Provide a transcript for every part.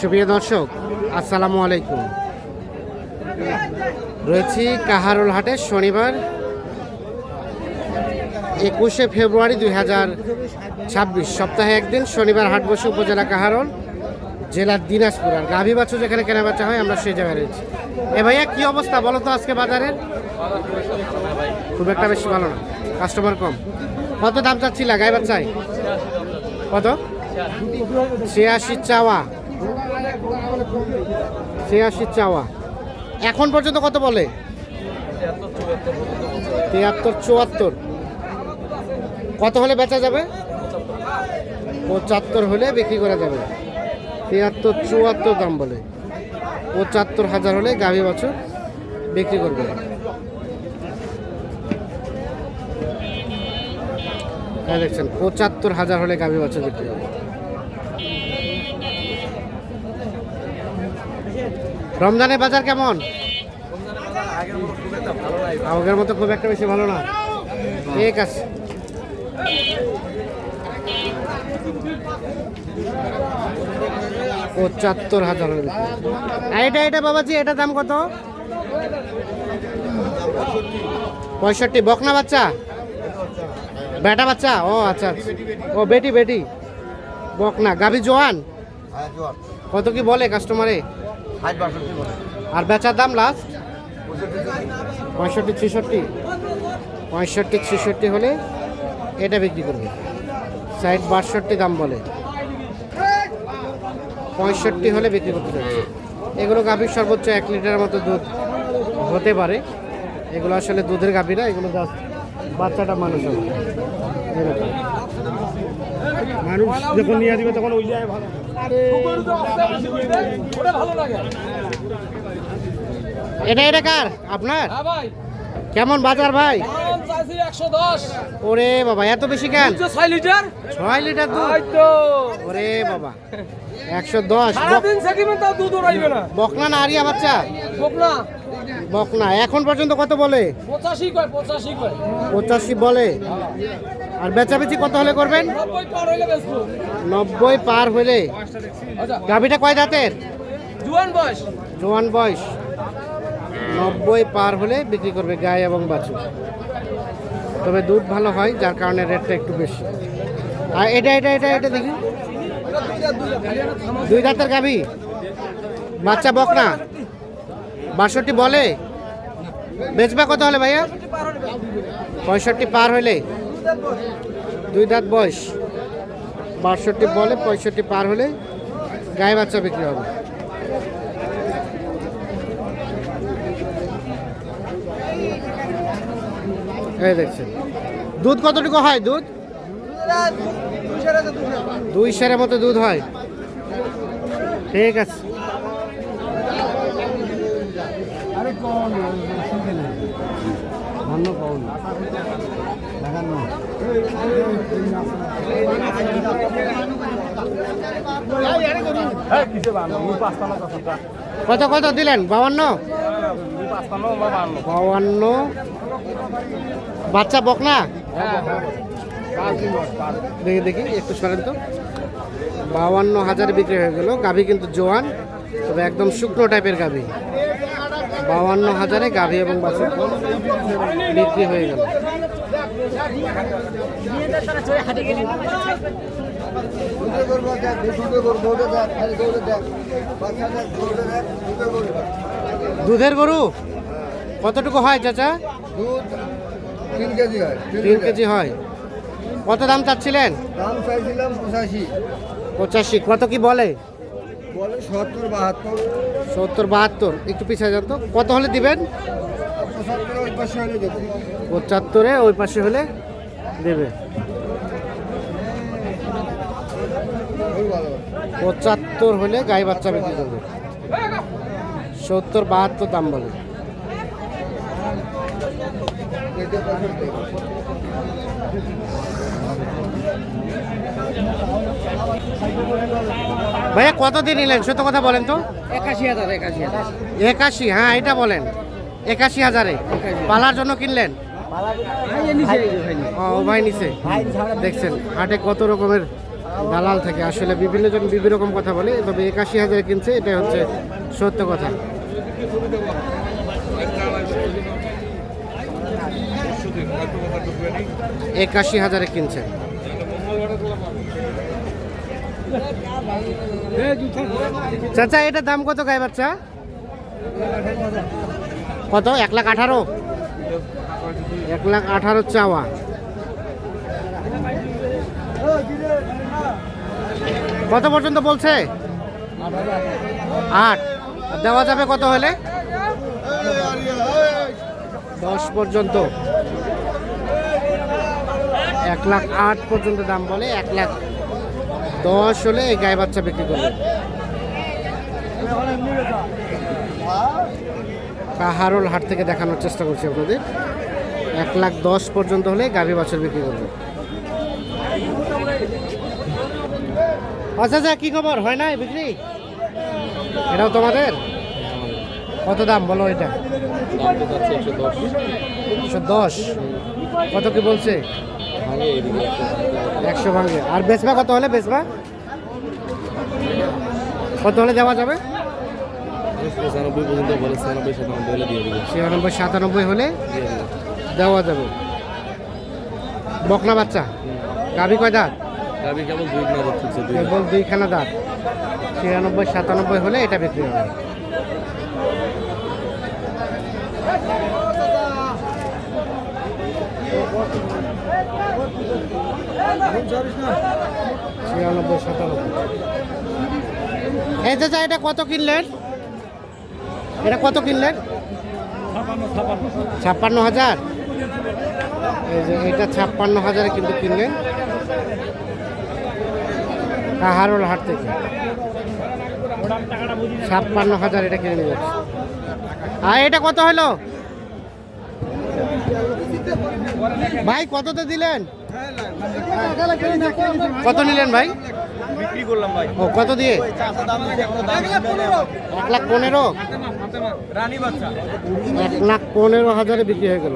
সুপ্রিয় দর্শক, আসসালামু আলাইকুম। রয়েছি কাহারোল হাটে শনিবার 21শে ফেব্রুয়ারি 2026, সপ্তাহে একদিন শনিবার হাট বসে উপজেলা কাহারোল, জেলার দিনাজপুর। আর গাভী বাছুর যেখানে কেনা বেচা হয় আমরা সেই জায়গায় রয়েছি। এ ভাইয়া কি অবস্থা বলো তো আজকে বাজারের? খুব একটা বেশি ভালো না, কাস্টমার কম। কত দাম চাচ্ছিল গাই বাচ্চায়? কত? 86 চাওয়া। 86 চাওয়া। এখন পর্যন্ত কত বলে? 73 74। কত হলে বেচা যাবে? 75 হলে বিক্রি করা যাবে। 73 74 দাম বলে। 75,000 হলে গাভী বাছুর বিক্রি করবে। দেখছেন 75,000 হলে গাভী বাছুর বিক্রি হবে। রমজানের বাজার কেমন? আগের মতো খুব একটা বেশি ভালো না। ঠিক আছে, 75,000 হলে বিক্রি। এটা বাবাজি, এটা দাম কত? 65। বকনা বাচ্চা? বেটা বাচ্চা? ও আচ্ছা আচ্ছা, ও বেটি বেটি বকনা। গাভী জোয়ান? কত কি বলে কাস্টমারে? আর বেচার দাম লাস্ট 65 66? 65 66 হলে এটা বিক্রি করবে। 60 62 দাম বলে। 65 হলে বিক্রি করতে চাচ্ছে। এগুলো গাভীর সর্বোচ্চ 1 লিটারের মতো দুধ হতে পারে। এগুলো আসলে দুধের গাভী না, এগুলো জাস্ট বাচ্চাটা মানুষ হবে। মানুষ যখন নিয়ে দিবে তখন ওই যায় ভালো। এটা কার? আপনার? কেমন বাজার ভাই? 110। ওরে বাবা, এত বেশি কেন? 6 লিটার। 6 লিটার দুধ? ওরে বাবা, 110। সারাদিন সেকিমেন্ট তাও দুধ রাইবে না। বকনা না আরিয়া বাচ্চা? বকনা। বকনা। এখন পর্যন্ত কত বলে? 85 কয়। 85 বলে। আর বেচাবেচি কত হলে করবেন? 90 পার হইলে বেচবো। 90 পার হলে। গাভীটা কয় দাঁতের? জোয়ান বয়স। জোয়ান বয়স। 90 পার হলে বিক্রি করবে গাই এবং বাছুর। তবে দুধ ভালো হয়, যার কারণে রেটটা একটু বেশি। আর এটা দেখি, 2 দাঁতের গাভী, বাচ্চা বকনা। 62 বলে। বেচবা কত হলে ভাইয়া? 65 পার হলে। 2 দাঁত বয়স, 62 বলে। 65 পার হলে গাই বাচ্চা বিক্রি হবে। এই দেখছেন দুধ কতটুকু হয়? দুধ 2 সেরের মতো দুধ হয়। ঠিক আছে, কত কত দিলেন? 52? 52। বাচ্চা বকনা? দেখি একটু সরেন তো। 52,000 বিক্রি হয়ে গেল। গাভী কিন্তু জোয়ান, তবে একদম শুকনো টাইপের গাভী। 52,000 গাভী এবং বাছুর বিক্রি হয়ে গেল। দুধের গরু কতটুকু হয় চাচা? দুধ 3 কেজি হয়। 3 কেজি হয়। কত দাম চাচ্ছিলেন? দাম চাইছিলাম 85। 85। কত কি বলে? বলে 70 72। 70 72। একটু পিছিয়ে যান তো। কত হলে দিবেন? 75 ওই পাশে হলে দেবো। 75-এ ওই পাশে হলে দেবে। খুব ভালো। 75 হলে গাই বাচ্চা বিক্রি করবে। 70 72 দাম বলে। ভাইয়া কত দিয়ে নিলেন? সত্য কথা বলেন তো। 81,000। 81? হ্যাঁ, এটা বলেন। 81,000-এ পালার জন্য কিনলেন? ও ভাই নিচে। দেখছেন হাটে কত রকমের দালাল থেকে আসলে বিভিন্ন জন বিভিন্ন রকম কথা বলে, তবে 81,000 কিনছে, এটা হচ্ছে সত্য কথা। $81,000 কিনছে। চাচা এটা দাম কত গাই বাচ্চা? কত? 1,18,000? 1,18,000 চাওয়া। কত পর্যন্ত বলছে? 8। দেওয়া যাবে কত হলে? 10 পর্যন্ত। 1,08,000 পর্যন্ত দাম বলে। 1,10,000 হলে এই গাই বাচ্চা বিক্রি করবে। কাহারোল হাট থেকে দেখানোর চেষ্টা করছি আপনাদের। 1,10,000 পর্যন্ত হলে গাভী বাছুর বিক্রি করবে। আচ্ছা কি খবর, হয় না বিক্রি? এটাও তোমাদের? কত দাম বলো এটা? 110। কত কি বলছে? 100 ভাঙে। আর বেচবা কত হলে বেচবা? কত হলে দেওয়া যাবে? 96-97 হলে দেওয়া যাবে। বকনা বাচ্চা, গাভী কয় দাঁত? কেবল 2খানা দাঁত। 96-97 হলে এটা বিক্রি হবে। এই চাচা এটা কত কিনলেন? এটা কত কিনলেন? 56,000। এই যে এটা 56,000 কিন্তু কিনলেন কাহারোল হাট থেকে। 56,000 এটা কিনে নিয়ে যাচ্ছে। আর এটা কত হলো ভাই? কততে দিলেন? কত নিলেন ভাই? বিক্রি করলাম ভাই। ও কত দিয়ে? 1,15,000। রানী বাচ্চা 1,15,000 বিক্রি হয়ে গেল।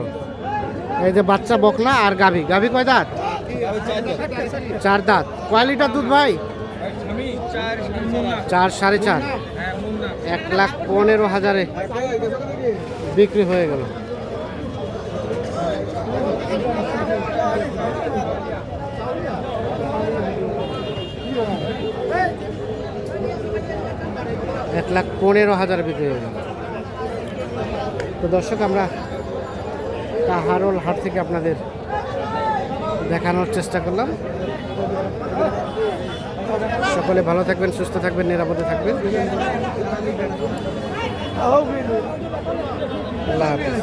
এই যে বাচ্চা বকনা আর গাভী। গাভী কয় দাঁত? 4 দাঁত। কয় লিটার দুধ ভাই? 4, 4.5। 1,15,000 বিক্রি হয়ে গেল। $1,15,000 বিক্রি হয়ে গেল। তো দর্শক আমরা কাহারোল হাট থেকে আপনাদের দেখানোর চেষ্টা করলাম। সকলে ভালো থাকবেন, সুস্থ থাকবেন, নিরাপদে থাকবেন। আল্লাহ হাফেজ।